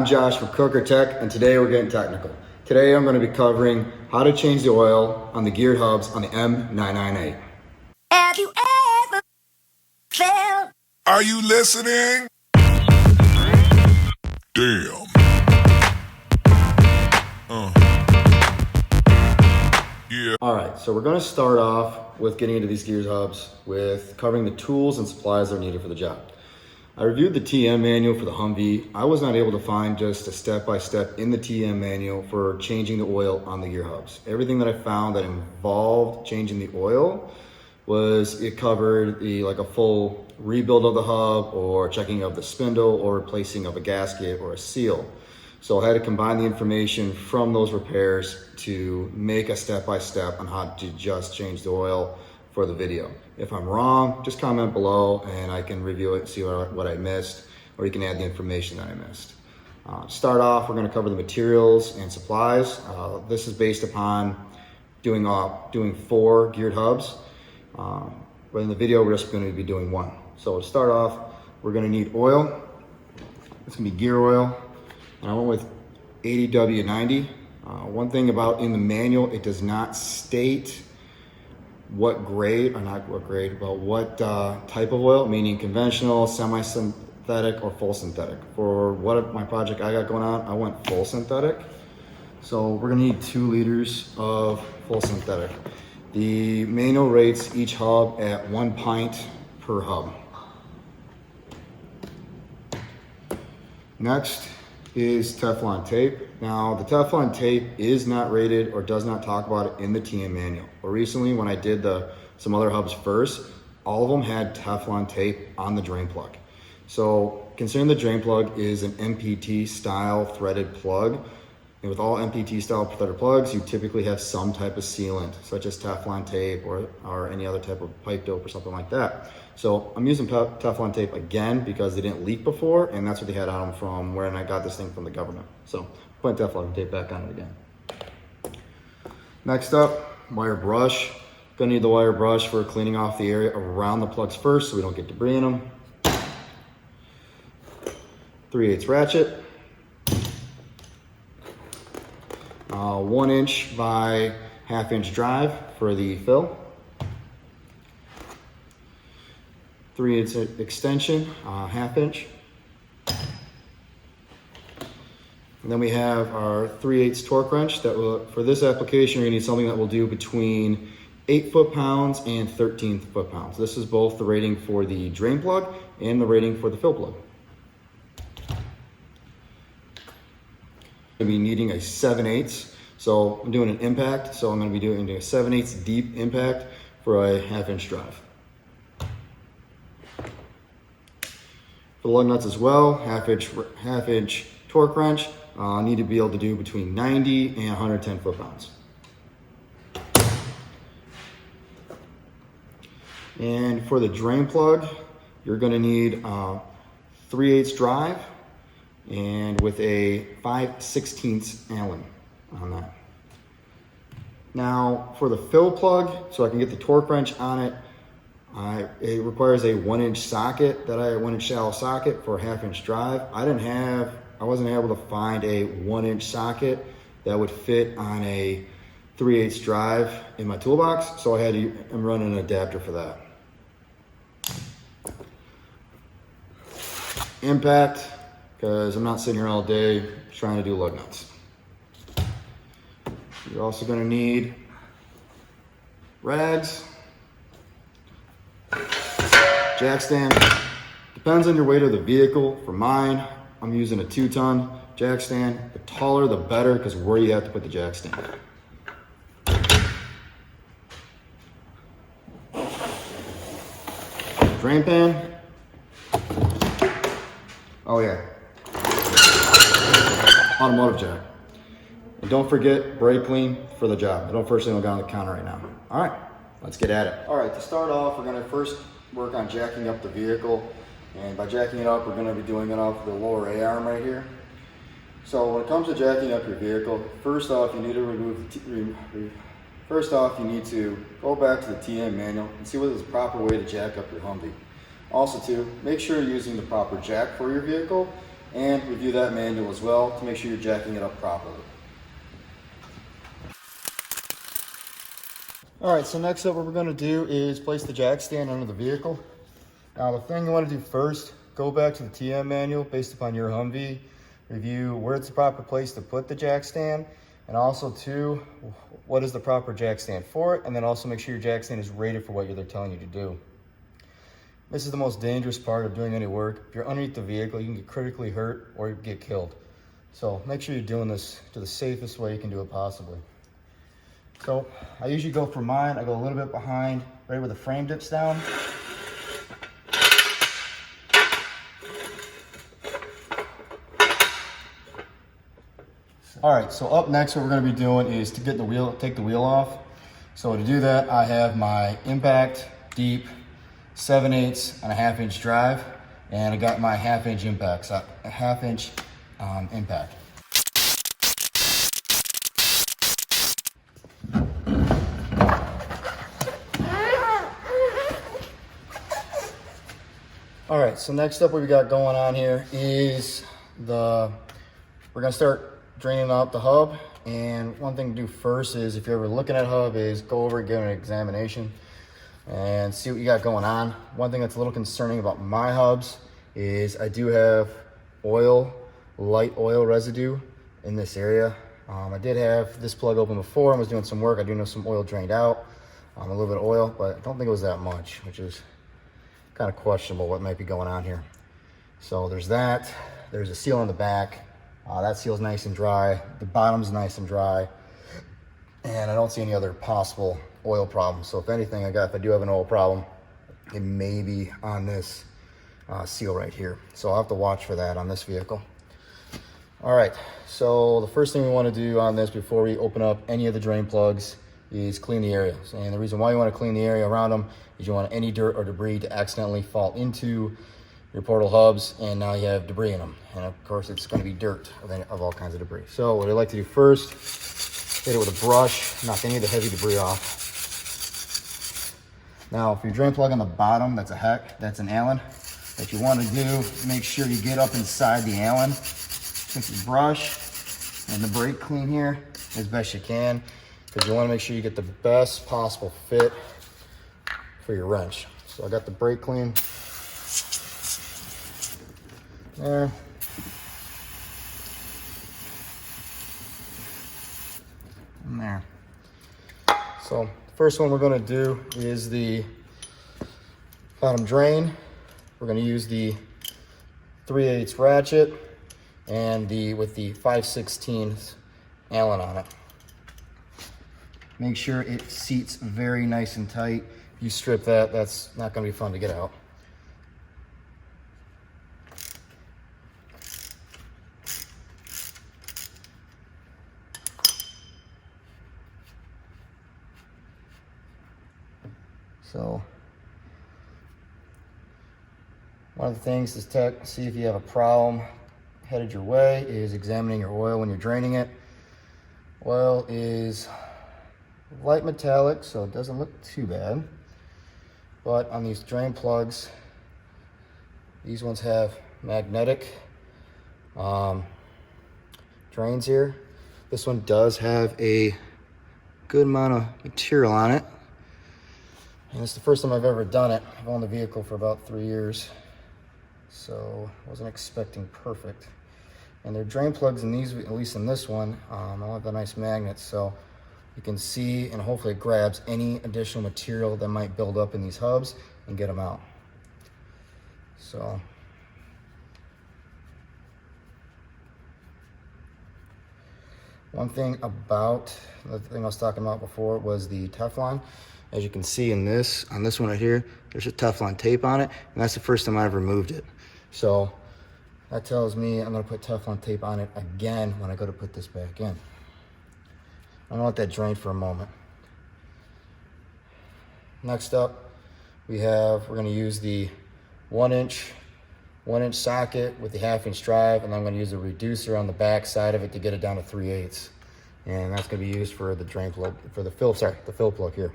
I'm Josh from Kooker Tech, and today we're getting technical. Today I'm going to be covering how to change the oil on the geared hubs on the M998. Have you ever felt? Are you listening? Damn. Yeah. Alright, so we're going to start off with getting into these geared hubs with covering the tools and supplies that are needed for the job. I reviewed the TM manual for the Humvee. I was not able to find just a step-by-step in the TM manual for changing the oil on the gear hubs. Everything that I found that involved changing the oil was it covered like a full rebuild of the hub or checking of the spindle or replacing of a gasket or a seal. So I had to combine the information from those repairs to make a step-by-step on how to just change the oil for the video. If I'm wrong, just comment below and I can review it and see what I missed, or you can add the information that I missed. To start off, we're going to cover the materials and supplies. This is based upon doing 4 geared hubs, but in the video we're just going to be doing 1. So to start off, we're going to need oil. It's going to be gear oil, and I went with ADW90. One thing about in the manual, it does not state what grade, or not what grade, but what type of oil, meaning conventional, semi-synthetic, or full synthetic. For my project I got going on, I went full synthetic. So we're gonna need 2 liters of full synthetic. The manual rates each hub at 1 pint per hub. Next is Teflon tape. Now the Teflon tape is not rated or does not talk about it in the TM manual. But recently when I did some other hubs first, all of them had Teflon tape on the drain plug. So considering the drain plug is an MPT style threaded plug, and with all MPT style threaded plugs, you typically have some type of sealant, such as Teflon tape or any other type of pipe dope or something like that. So I'm using Teflon tape again because they didn't leak before, and that's what they had on them from where I got this thing from the government. So putting Teflon tape back on it again. Next up, wire brush. Gonna need the wire brush for cleaning off the area around the plugs first so we don't get debris in them. 3/8 ratchet. 1 inch by 1/2 inch drive for the fill. 3/8 extension, 1/2 inch. And then we have our 3/8 torque wrench that will, for this application, we need something that will do between 8 foot-pounds and 13 foot-pounds. This is both the rating for the drain plug and the rating for the fill plug. I'm going to be needing a 7/8. So I'm doing an impact, so I'm going to be doing a 7/8 deep impact for a 1/2 inch drive. For the lug nuts as well, 1/2 inch torque wrench. I need to be able to do between 90 and 110 foot-pounds. And for the drain plug, you're going to need 3/8 drive and with a 5/16 Allen on that. Now for the fill plug, so I can get the torque wrench on it, it requires a 1 inch socket, 1 inch shallow socket for a 1/2 inch drive. I wasn't able to find a 1 inch socket that would fit on a 3/8 drive in my toolbox, so I'm running an adapter for that. Impact, because I'm not sitting here all day trying to do lug nuts. You're also going to need rags, jack stand. Depends on your weight of the vehicle. For mine, I'm using a 2-ton jack stand. The taller the better, because where you have to put the jack stand. Drain pan. Oh yeah. Automotive jack. And don't forget brake clean for the job. I don't first thing I'll go on the counter right now. All right, let's get at it. All right, to start off, we're gonna first work on jacking up the vehicle. And by jacking it up, we're gonna be doing it off the lower A-arm right here. So when it comes to jacking up your vehicle, first off, you need to go back to the TM manual and see what is the proper way to jack up your Humvee. Also too, make sure you're using the proper jack for your vehicle and review that manual as well to make sure you're jacking it up properly. All right, so next up what we're gonna do is place the jack stand under the vehicle. Now the thing you wanna do first, go back to the TM manual based upon your Humvee, review where it's the proper place to put the jack stand, and also too, what is the proper jack stand for it, and then also make sure your jack stand is rated for what they're telling you to do. This is the most dangerous part of doing any work. If you're underneath the vehicle, you can get critically hurt or get killed. So make sure you're doing this to the safest way you can do it possibly. So I usually go for mine, I go a little bit behind, right where the frame dips down. All right, so up next what we're gonna be doing is to get the wheel, take the wheel off. So to do that, I have my impact deep 7/8 and a 1/2 inch drive, and I got my 1/2 inch impacts, a 1/2 inch impact. All right, so next up what we got going on here is we're gonna start draining out the hub. And one thing to do first is, if you're ever looking at a hub, is go over and give it an examination and see what you got going on. One thing that's a little concerning about my hubs is I do have light oil residue in this area. I did have this plug open before and was doing some work. I do know some oil drained out, a little bit of oil, but I don't think it was that much, which is kind of questionable what might be going on here. So there's that. There's a seal on the back. That seal's nice and dry. The bottom's nice and dry. And I don't see any other possible oil problems. So if anything, if I do have an oil problem, it may be on this seal right here. So I'll have to watch for that on this vehicle. All right, so the first thing we want to do on this before we open up any of the drain plugs is clean the areas. And the reason why you want to clean the area around them is you want any dirt or debris to accidentally fall into your portal hubs, and now you have debris in them. And of course it's going to be dirt of all kinds of debris. So what I like to do first, hit it with a brush, knock any of the heavy debris off. Now if your drain plug on the bottom, that's an Allen. What you want to do, make sure you get up inside the Allen, take your brush and the brake clean here as best you can, because you want to make sure you get the best possible fit for your wrench. So I got the brake clean there. And there. So the first one we're going to do is the bottom drain. We're going to use the 3/8 ratchet and with the 5/16 Allen on it. Make sure it seats very nice and tight. If you strip that, that's not going to be fun to get out. So one of the things to see if you have a problem headed your way is examining your oil when you're draining it. Oil is light metallic, so it doesn't look too bad. But on these drain plugs, these ones have magnetic drains here. This one does have a good amount of material on it. And it's the first time I've ever done it. I've owned the vehicle for about 3 years, so I wasn't expecting perfect. And their drain plugs in these, at least in this one, all have the nice magnets, so you can see and hopefully it grabs any additional material that might build up in these hubs and get them out. So one thing about the thing I was talking about before was the Teflon. As you can see on this one right here, there's a Teflon tape on it, and that's the first time I ever removed it. So that tells me I'm gonna put Teflon tape on it again when I go to put this back in. I'm gonna let that drain for a moment. Next up, we're gonna use the 1 inch socket with the 1/2 inch drive, and I'm gonna use a reducer on the back side of it to get it down to 3/8. And that's gonna be used for the drain plug, for the fill plug here.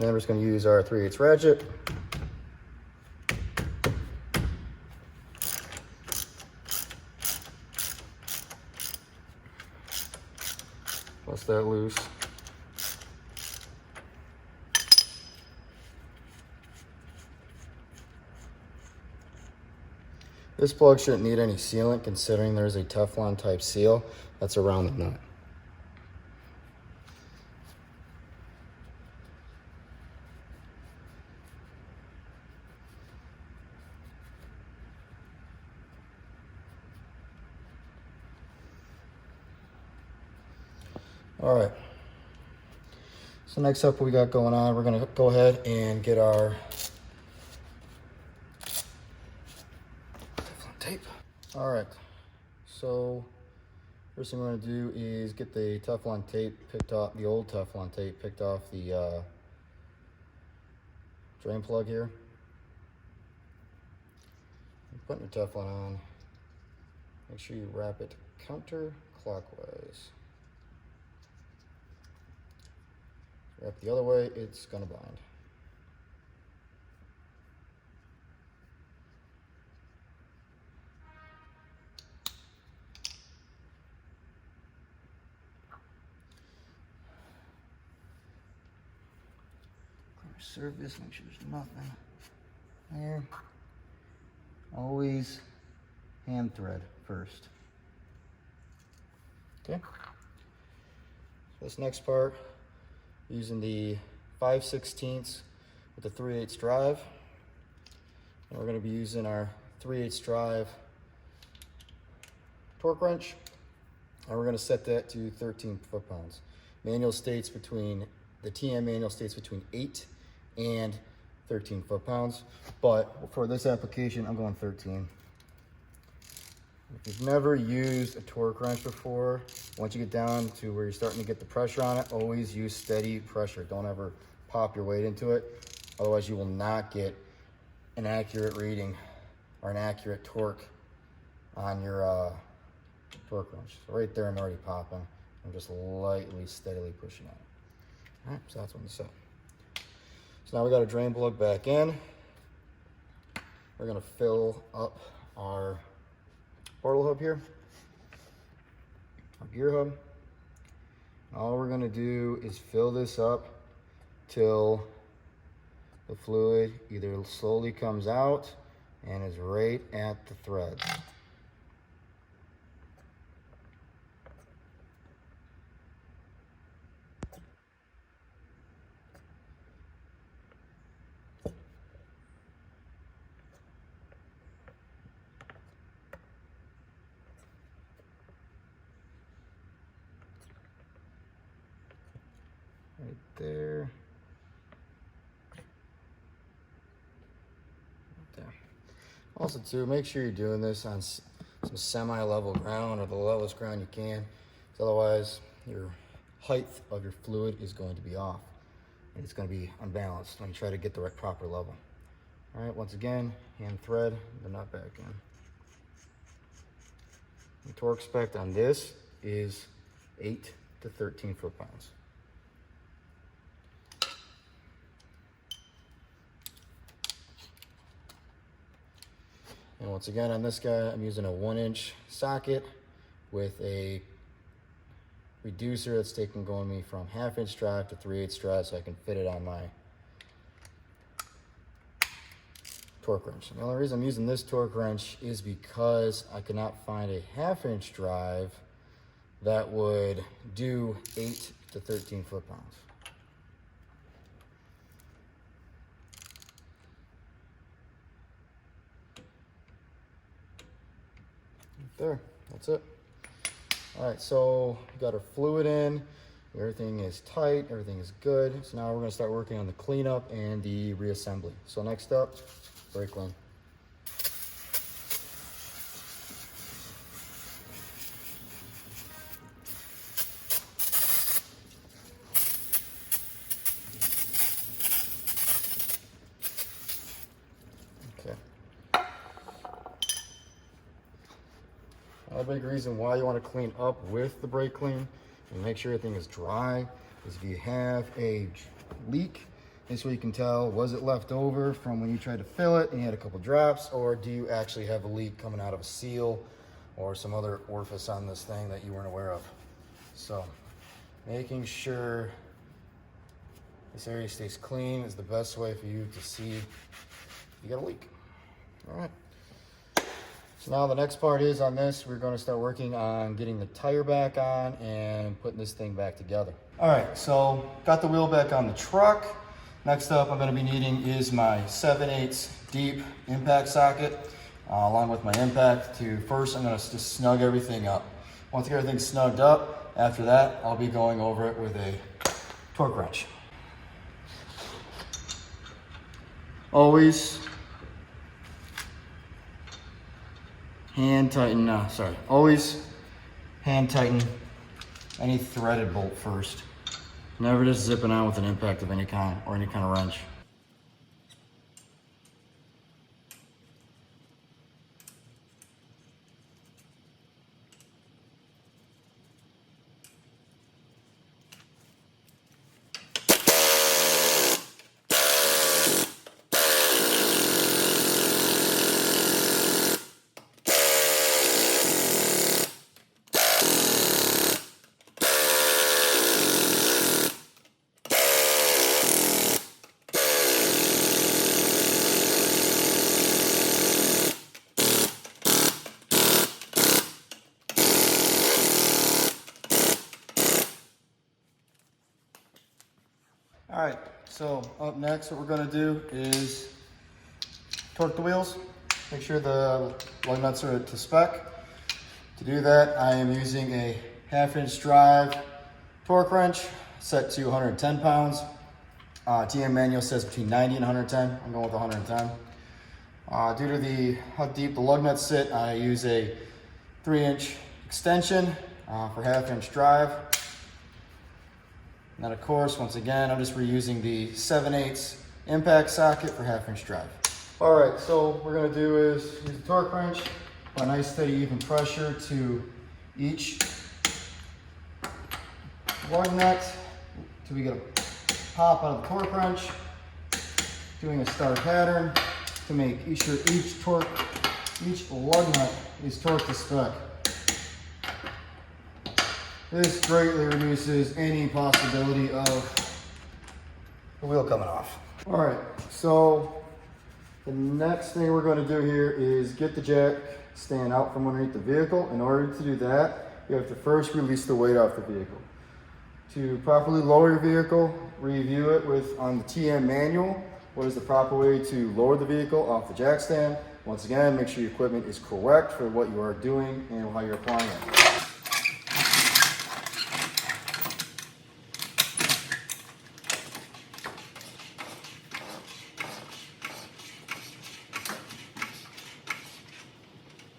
And then we're just going to use our 3/8 ratchet. Bust that loose. This plug shouldn't need any sealant considering there's a Teflon type seal that's around the nut. All right, so next up what we got going on, we're gonna go ahead and get our Teflon tape. All right, so first thing we're gonna do is get the Teflon tape picked off, the old Teflon tape picked off the drain plug here. Putting your Teflon on, make sure you wrap it counterclockwise. Wrap the other way, it's gonna bind. Surface, make sure there's nothing there. Always hand thread first. Okay. This next part, using the 5/16 with the 3/8 drive, and we're going to be using our 3/8 drive torque wrench, and we're going to set that to 13 foot-pounds. Manual states between the TM manual states between 8 and 13 foot-pounds, but for this application, I'm going 13. If you've never used a torque wrench before, once you get down to where you're starting to get the pressure on it, always use steady pressure. Don't ever pop your weight into it. Otherwise, you will not get an accurate reading or an accurate torque on your torque wrench. So right there, I'm already popping. I'm just lightly, steadily pushing on it. All right, so that's one to set. So now we got a drain plug back in. We're gonna fill up our portal hub here, our gear hub. All we're gonna do is fill this up till the fluid either slowly comes out and is right at the threads. Right there. Right there. Also too, make sure you're doing this on some semi-level ground or the levelest ground you can, because otherwise your height of your fluid is going to be off and it's going to be unbalanced when you try to get the right proper level. All right, once again, hand thread the nut back in. The torque spec on this is 8 to 13 foot-pounds. And once again, on this guy, I'm using a 1-inch socket with a reducer that's going me from 1/2-inch drive to 3/8 drive so I can fit it on my torque wrench. And the only reason I'm using this torque wrench is because I could not find a 1/2-inch drive that would do 8 to 13 foot-pounds. There, that's it. All right, so we got our fluid in, everything is tight, everything is good. So now we're gonna start working on the cleanup and the reassembly. So next up, brake line. A big reason why you want to clean up with the brake clean and make sure everything is dry is if you have a leak This way you can tell, was it left over from when you tried to fill it and you had a couple drops, or do you actually have a leak coming out of a seal or some other orifice on this thing that you weren't aware of. So making sure this area stays clean is the best way for you to see you got a leak. All right. So now the next part is on this, we're going to start working on getting the tire back on and putting this thing back together. All right, so got the wheel back on the truck. Next up I'm going to be needing is my 7/8 deep impact socket, along with my impact. First I'm going to just snug everything up. Once I get everything snugged up, after that I'll be going over it with a torque wrench. Always always hand tighten any threaded bolt first. Never just zipping on with an impact of any kind or any kind of wrench. All right, so up next, what we're gonna do is torque the wheels, make sure the lug nuts are to spec. To do that, I am using a 1/2-inch drive torque wrench set to 110 pounds. TM manual says between 90 and 110. I'm going with 110. Due to how deep the lug nuts sit, I use a 3-inch extension for 1/2-inch drive. And then of course, once again, I'm just reusing the 7/8 impact socket for 1/2-inch drive. All right, so what we're gonna do is use the torque wrench, apply nice steady even pressure to each lug nut till we get a pop out of the torque wrench, doing a star pattern to make each lug nut is torqued to spec. This greatly reduces any possibility of the wheel coming off. All right, so the next thing we're going to do here is get the jack stand out from underneath the vehicle. In order to do that, you have to first release the weight off the vehicle. To properly lower your vehicle, review it on the TM manual. What is the proper way to lower the vehicle off the jack stand? Once again, make sure your equipment is correct for what you are doing and how you're applying it.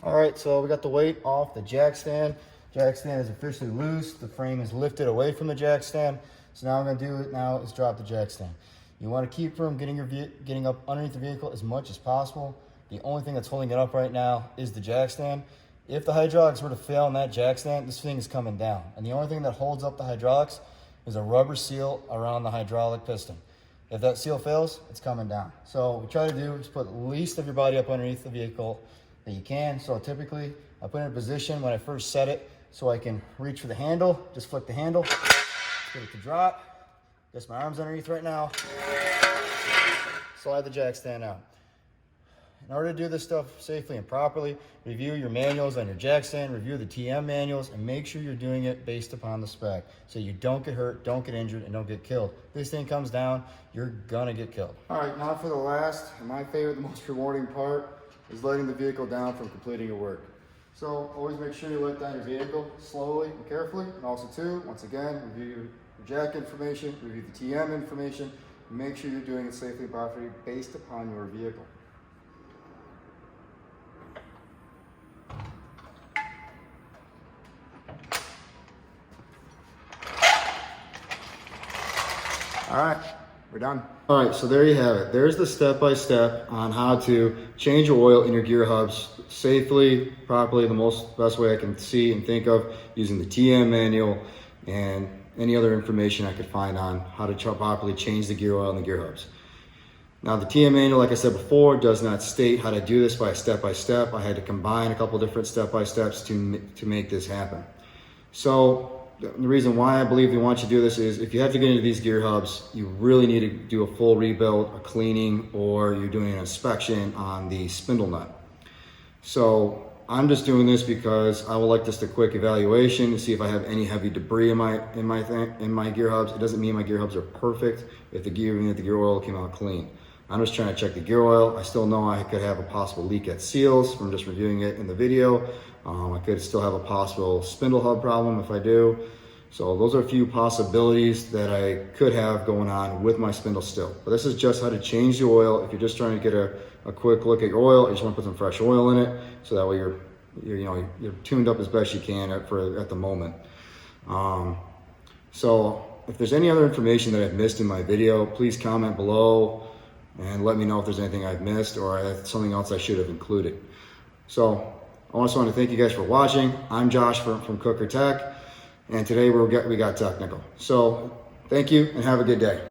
All right, so we got the weight off the jack stand. Jack stand is officially loose. The frame is lifted away from the jack stand. So now I'm gonna do it now is drop the jack stand. You wanna keep from getting up underneath the vehicle as much as possible. The only thing that's holding it up right now is the jack stand. If the hydraulics were to fail on that jack stand, this thing is coming down. And the only thing that holds up the hydraulics is a rubber seal around the hydraulic piston. If that seal fails, it's coming down. So what we try to do is put the least of your body up underneath the vehicle that you can. So typically I put it in a position when I first set it so I can reach for the handle, just flick the handle, get it to drop. Guess my arm's underneath right now. Slide the jack stand out. In order to do this stuff safely and properly, review your manuals on your jack stand, review the TM manuals, and make sure you're doing it based upon the spec so you don't get hurt, don't get injured, and don't get killed. If this thing comes down, you're gonna get killed. All right, now for the last, and my favorite, the most rewarding part, is letting the vehicle down from completing your work. So always make sure you let down your vehicle slowly and carefully. And also too, once again, review your jack information, review the TM information, and make sure you're doing it safely and properly based upon your vehicle. All right, we're done. All right, so there you have it. There's the step-by-step on how to change your oil in your gear hubs safely, properly, the best way I can see and think of, using the TM manual and any other information I could find on how to properly change the gear oil and the gear hubs. Now the TM manual, like I said before, does not state how to do this by step. I had to combine a couple different step-by-steps to make this happen. So the reason why I believe we want you to do this is if you have to get into these gear hubs, you really need to do a full rebuild, a cleaning, or you're doing an inspection on the spindle nut. So I'm just doing this because I would like just a quick evaluation to see if I have any heavy debris in my gear hubs. It doesn't mean my gear hubs are perfect if the gear oil came out clean. I'm just trying to check the gear oil. I still know I could have a possible leak at seals from just reviewing it in the video. I could still have a possible spindle hub problem if I do. So those are a few possibilities that I could have going on with my spindle still. But this is just how to change the oil. If you're just trying to get a quick look at your oil, you just want to put some fresh oil in it, so that way you're tuned up as best you can at the moment. So if there's any other information that I've missed in my video, please comment below and let me know if there's anything I've missed or something else I should have included. So I just want to thank you guys for watching. I'm Josh from Kooker Tech, and today we got technical. So thank you and have a good day.